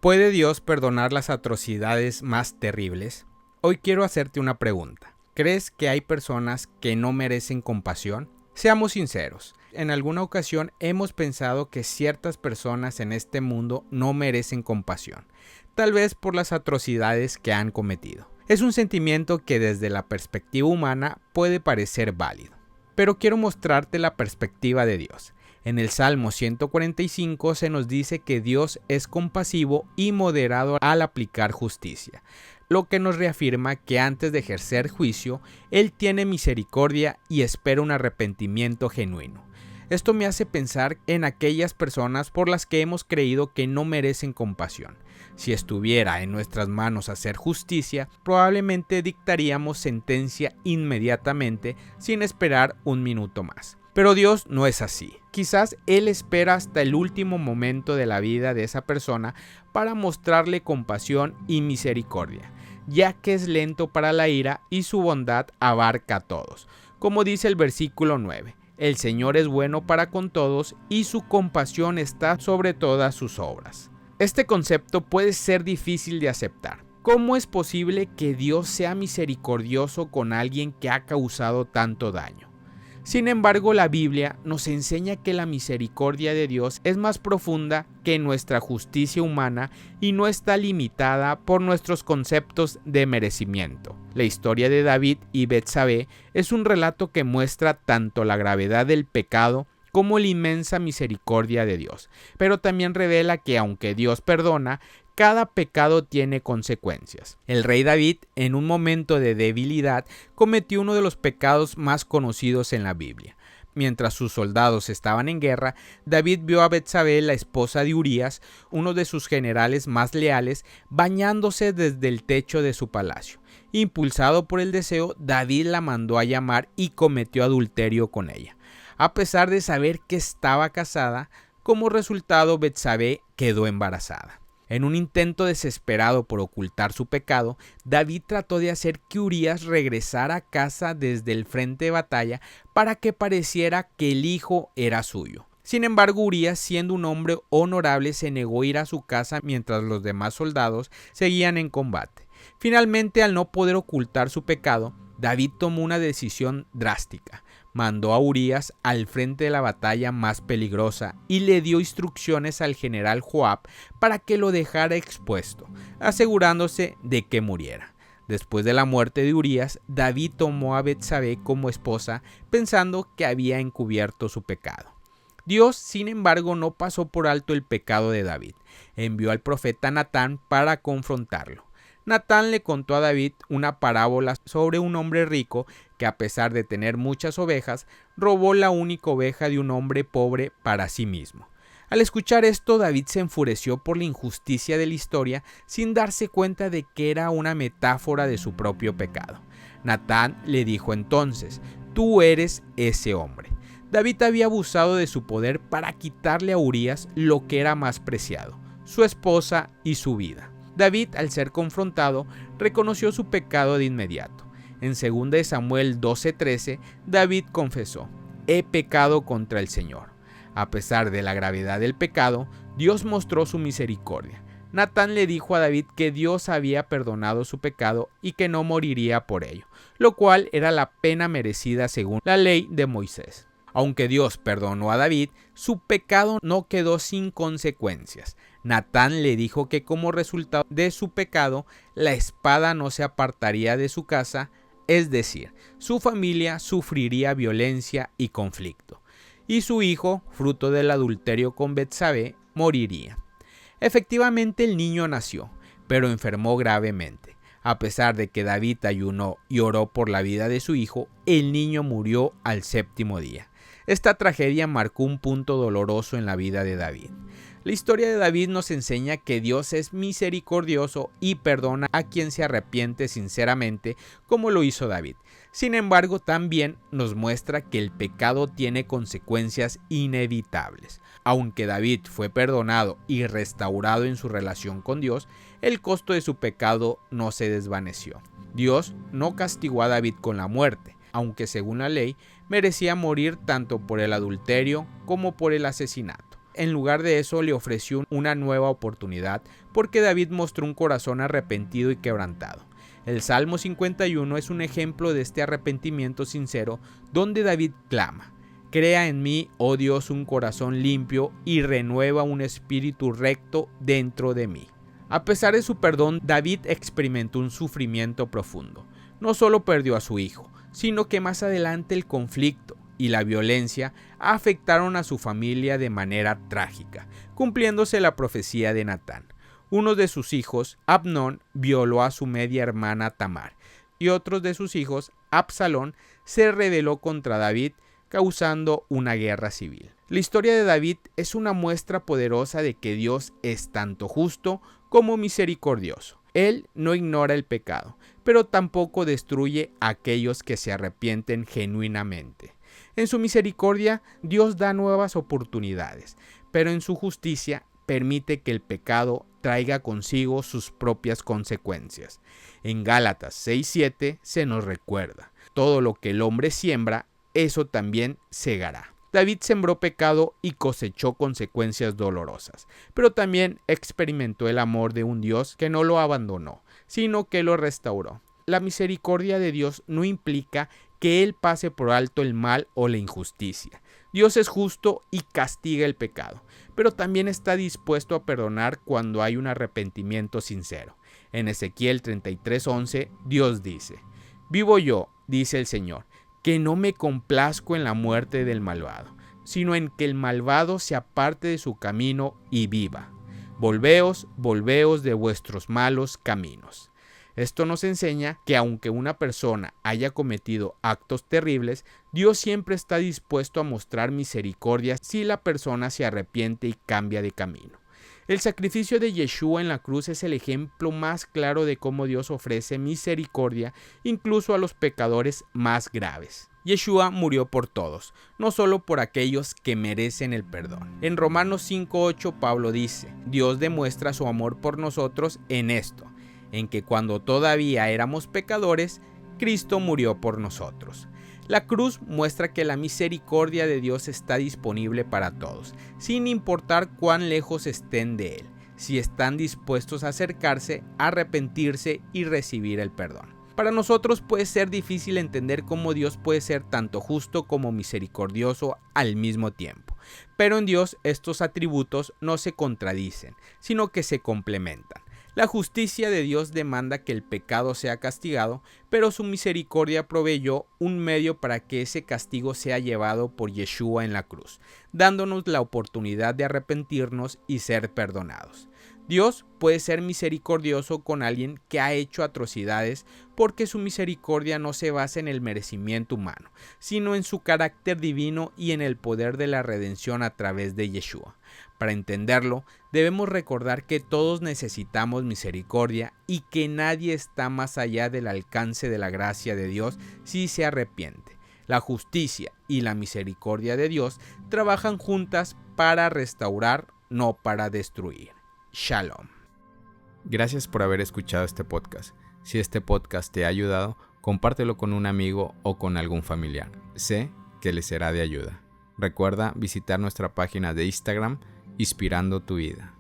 ¿Puede Dios perdonar las atrocidades más terribles? Hoy quiero hacerte una pregunta. ¿Crees que hay personas que no merecen compasión? Seamos sinceros, en alguna ocasión hemos pensado que ciertas personas en este mundo no merecen compasión, tal vez por las atrocidades que han cometido. Es un sentimiento que desde la perspectiva humana puede parecer válido, pero quiero mostrarte la perspectiva de Dios. En el Salmo 145 se nos dice que Dios es compasivo y moderado al aplicar justicia, lo que nos reafirma que antes de ejercer juicio, Él tiene misericordia y espera un arrepentimiento genuino. Esto me hace pensar en aquellas personas por las que hemos creído que no merecen compasión. Si estuviera en nuestras manos hacer justicia, probablemente dictaríamos sentencia inmediatamente sin esperar un minuto más. Pero Dios no es así. Quizás Él espera hasta el último momento de la vida de esa persona para mostrarle compasión y misericordia, ya que es lento para la ira y su bondad abarca a todos. Como dice el versículo 9, el Señor es bueno para con todos y su compasión está sobre todas sus obras. Este concepto puede ser difícil de aceptar. ¿Cómo es posible que Dios sea misericordioso con alguien que ha causado tanto daño? Sin embargo, la Biblia nos enseña que la misericordia de Dios es más profunda que nuestra justicia humana y no está limitada por nuestros conceptos de merecimiento. La historia de David y Betsabé es un relato que muestra tanto la gravedad del pecado como la inmensa misericordia de Dios, pero también revela que aunque Dios perdona, cada pecado tiene consecuencias. El rey David, en un momento de debilidad, cometió uno de los pecados más conocidos en la Biblia. Mientras sus soldados estaban en guerra, David vio a Betsabé, la esposa de Urías, uno de sus generales más leales, bañándose desde el techo de su palacio. Impulsado por el deseo, David la mandó a llamar y cometió adulterio con ella. A pesar de saber que estaba casada, como resultado Betsabé quedó embarazada. En un intento desesperado por ocultar su pecado, David trató de hacer que Urías regresara a casa desde el frente de batalla para que pareciera que el hijo era suyo. Sin embargo, Urías, siendo un hombre honorable, se negó a ir a su casa mientras los demás soldados seguían en combate. Finalmente, al no poder ocultar su pecado, David tomó una decisión drástica. Mandó a Urías al frente de la batalla más peligrosa y le dio instrucciones al general Joab para que lo dejara expuesto, asegurándose de que muriera. Después de la muerte de Urías, David tomó a Betsabé como esposa, pensando que había encubierto su pecado. Dios, sin embargo, no pasó por alto el pecado de David. Envió al profeta Natán para confrontarlo. Natán le contó a David una parábola sobre un hombre rico que, a pesar de tener muchas ovejas, robó la única oveja de un hombre pobre para sí mismo. Al escuchar esto, David se enfureció por la injusticia de la historia sin darse cuenta de que era una metáfora de su propio pecado. Natán le dijo entonces: «Tú eres ese hombre». David había abusado de su poder para quitarle a Urías lo que era más preciado, su esposa y su vida. David, al ser confrontado, reconoció su pecado de inmediato. En 2 Samuel 12:13, David confesó: «He pecado contra el Señor». A pesar de la gravedad del pecado, Dios mostró su misericordia. Natán le dijo a David que Dios había perdonado su pecado y que no moriría por ello, lo cual era la pena merecida según la ley de Moisés. Aunque Dios perdonó a David, su pecado no quedó sin consecuencias. Natán le dijo que como resultado de su pecado, la espada no se apartaría de su casa, es decir, su familia sufriría violencia y conflicto, y su hijo, fruto del adulterio con Betsabé, moriría. Efectivamente, el niño nació, pero enfermó gravemente. A pesar de que David ayunó y oró por la vida de su hijo, el niño murió al 7º día. Esta tragedia marcó un punto doloroso en la vida de David. La historia de David nos enseña que Dios es misericordioso y perdona a quien se arrepiente sinceramente, como lo hizo David. Sin embargo, también nos muestra que el pecado tiene consecuencias inevitables. Aunque David fue perdonado y restaurado en su relación con Dios, el costo de su pecado no se desvaneció. Dios no castigó a David con la muerte, aunque según la ley merecía morir tanto por el adulterio como por el asesinato. En lugar de eso, le ofreció una nueva oportunidad porque David mostró un corazón arrepentido y quebrantado. El Salmo 51 es un ejemplo de este arrepentimiento sincero donde David clama: crea en mí, oh Dios, un corazón limpio y renueva un espíritu recto dentro de mí. A pesar de su perdón, David experimentó un sufrimiento profundo. No solo perdió a su hijo, sino que más adelante el conflicto y la violencia afectaron a su familia de manera trágica, cumpliéndose la profecía de Natán. Uno de sus hijos, Amnón, violó a su media hermana Tamar, y otro de sus hijos, Absalón, se rebeló contra David, causando una guerra civil. La historia de David es una muestra poderosa de que Dios es tanto justo como misericordioso. Él no ignora el pecado, pero tampoco destruye a aquellos que se arrepienten genuinamente. En su misericordia, Dios da nuevas oportunidades, pero en su justicia permite que el pecado traiga consigo sus propias consecuencias. En Gálatas 6:7 se nos recuerda: todo lo que el hombre siembra, eso también segará. David sembró pecado y cosechó consecuencias dolorosas, pero también experimentó el amor de un Dios que no lo abandonó, sino que lo restauró. La misericordia de Dios no implica que Él pase por alto el mal o la injusticia. Dios es justo y castiga el pecado, pero también está dispuesto a perdonar cuando hay un arrepentimiento sincero. En Ezequiel 33:11, Dios dice: vivo yo, dice el Señor, que no me complazco en la muerte del malvado, sino en que el malvado se aparte de su camino y viva. Volveos, volveos de vuestros malos caminos. Esto nos enseña que aunque una persona haya cometido actos terribles, Dios siempre está dispuesto a mostrar misericordia si la persona se arrepiente y cambia de camino. El sacrificio de Yeshua en la cruz es el ejemplo más claro de cómo Dios ofrece misericordia incluso a los pecadores más graves. Yeshua murió por todos, no solo por aquellos que merecen el perdón. En Romanos 5:8 Pablo dice: Dios demuestra su amor por nosotros en esto, en que cuando todavía éramos pecadores, Cristo murió por nosotros. La cruz muestra que la misericordia de Dios está disponible para todos, sin importar cuán lejos estén de Él, si están dispuestos a acercarse, arrepentirse y recibir el perdón. Para nosotros puede ser difícil entender cómo Dios puede ser tanto justo como misericordioso al mismo tiempo, pero en Dios estos atributos no se contradicen, sino que se complementan. La justicia de Dios demanda que el pecado sea castigado, pero su misericordia proveyó un medio para que ese castigo sea llevado por Yeshua en la cruz, dándonos la oportunidad de arrepentirnos y ser perdonados. Dios puede ser misericordioso con alguien que ha hecho atrocidades porque su misericordia no se basa en el merecimiento humano, sino en su carácter divino y en el poder de la redención a través de Yeshua. Para entenderlo, debemos recordar que todos necesitamos misericordia y que nadie está más allá del alcance de la gracia de Dios si se arrepiente. La justicia y la misericordia de Dios trabajan juntas para restaurar, no para destruir. Shalom. Gracias por haber escuchado este podcast. Si este podcast te ha ayudado, compártelo con un amigo o con algún familiar. Sé que le será de ayuda. Recuerda visitar nuestra página de Instagram, Inspirando tu Vida.